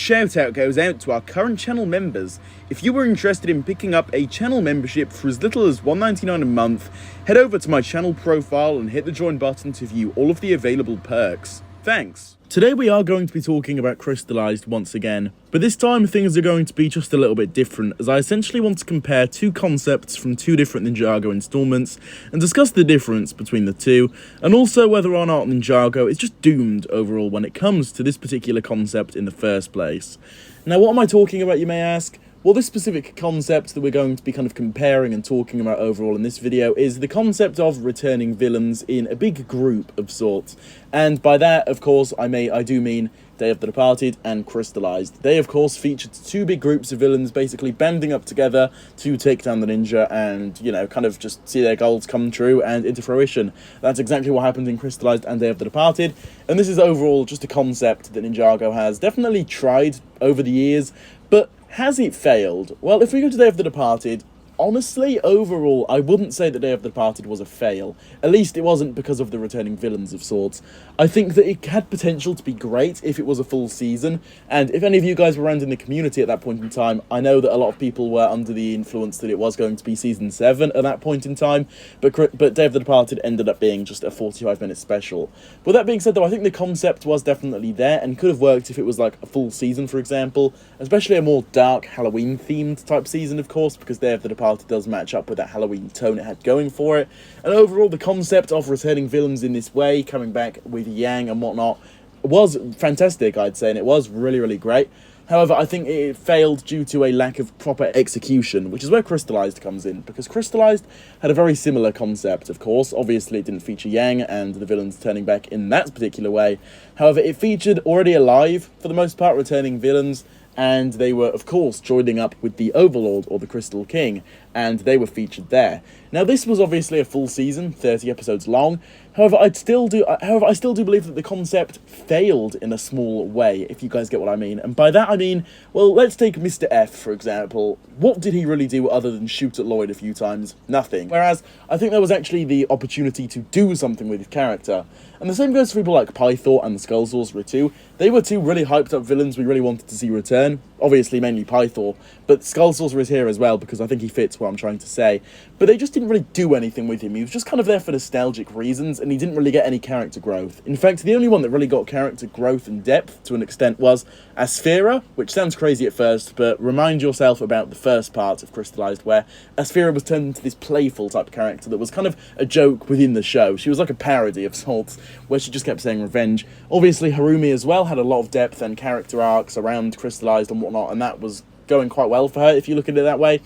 shout out goes out to our current channel members. If you were interested in picking up a channel membership for as little as $1.99 a month, head over to my channel profile and hit the join button to view all of the available perks. Thanks. Today we are going to be talking about Crystalized once again, but this time things are going to be just a little bit different, as I essentially want to compare two concepts from two different Ninjago installments and discuss the difference between the two, and also whether or not Ninjago is just doomed overall when it comes to this particular concept in the first place. Now, what am I talking about, you may ask? Well, this specific concept that we're going to be kind of comparing and talking about overall in this video is the concept of returning villains in a big group of sorts. And by that, of course, I do mean Day of the Departed and Crystalized. They, of course, featured two big groups of villains basically banding up together to take down the ninja and, you know, kind of just see their goals come true and into fruition. That's exactly what happened in Crystalized and Day of the Departed. And this is overall just a concept that Ninjago has definitely tried over the years, but has it failed? Well, if we go to Day of the Departed, honestly, overall, I wouldn't say that Day of the Departed was a fail. At least it wasn't because of the returning villains of sorts. I think that it had potential to be great if it was a full season, and if any of you guys were around in the community at that point in time, I know that a lot of people were under the influence that it was going to be Season 7 at that point in time, but Day of the Departed ended up being just a 45-minute special. With that being said, though, I think the concept was definitely there, and could have worked if it was like a full season, for example, especially a more dark Halloween-themed type season, of course, because Day of the Departed does match up with that Halloween tone it had going for it. And overall, the concept of returning villains in this way, coming back with Yang and whatnot, was fantastic, I'd say, and it was really, really great. However, I think it failed due to a lack of proper execution, which is where Crystalized comes in, because Crystalized had a very similar concept, of course. Obviously, it didn't feature Yang and the villains turning back in that particular way. However, it featured already alive, for the most part, returning villains, and they were, of course, joining up with the Overlord, or the Crystal King, and they were featured there. Now, this was obviously a full season, 30 episodes long. However, I still do believe that the concept failed in a small way, if you guys get what I mean. And by that I mean, well, let's take Mr. F, for example. What did he really do other than shoot at Lloyd a few times? Nothing. Whereas, I think there was actually the opportunity to do something with his character. And the same goes for people like Pythor and the Skull Sorcerer too. They were two really hyped up villains we really wanted to see return. Obviously, mainly Pythor, but Skull Sorcerer is here as well, because I think he fits what I'm trying to say. But they just didn't really do anything with him. He was just kind of there for nostalgic reasons, and he didn't really get any character growth. In fact, the only one that really got character growth and depth to an extent was Asphera, which sounds crazy at first, but remind yourself about the first part of Crystalized, where Asphera was turned into this playful type character that was kind of a joke within the show. She was like a parody of sorts, where she just kept saying revenge. Obviously, Harumi as well had a lot of depth and character arcs around Crystalized and whatnot, and that was going quite well for her, if you look at it that way.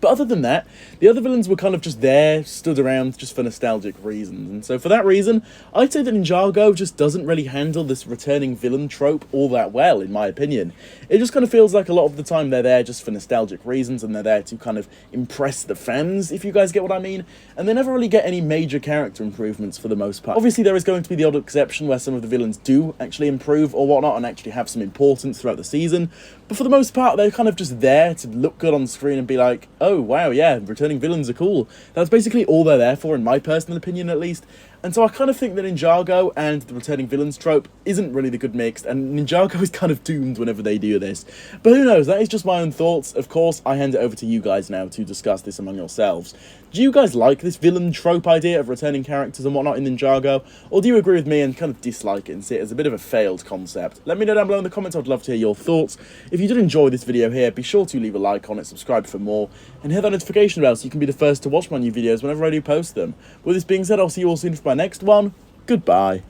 But other than that, the other villains were kind of just there, stood around just for nostalgic reasons. And so for that reason, I'd say that Ninjago just doesn't really handle this returning villain trope all that well, in my opinion. It just kind of feels like a lot of the time they're there just for nostalgic reasons, and they're there to kind of impress the fans, if you guys get what I mean. And they never really get any major character improvements for the most part. Obviously, there is going to be the odd exception where some of the villains do actually improve or whatnot, and actually have some importance throughout the season. But for the most part, they're kind of just there to look good on screen and be like, oh, wow, yeah, returning villains are cool. That's basically all they're there for, in my personal opinion, at least. And so I kind of think that Ninjago and the returning villains trope isn't really the good mix, and Ninjago is kind of doomed whenever they do this. But who knows, that is just my own thoughts. Of course, I hand it over to you guys now to discuss this among yourselves. Do you guys like this villain trope idea of returning characters and whatnot in Ninjago? Or do you agree with me and kind of dislike it and see it as a bit of a failed concept? Let me know down below in the comments, I'd love to hear your thoughts. If you did enjoy this video here, be sure to leave a like on it, subscribe for more, and hit that notification bell so you can be the first to watch my new videos whenever I do post them. With this being said, I'll see you all soon for my next one. Goodbye.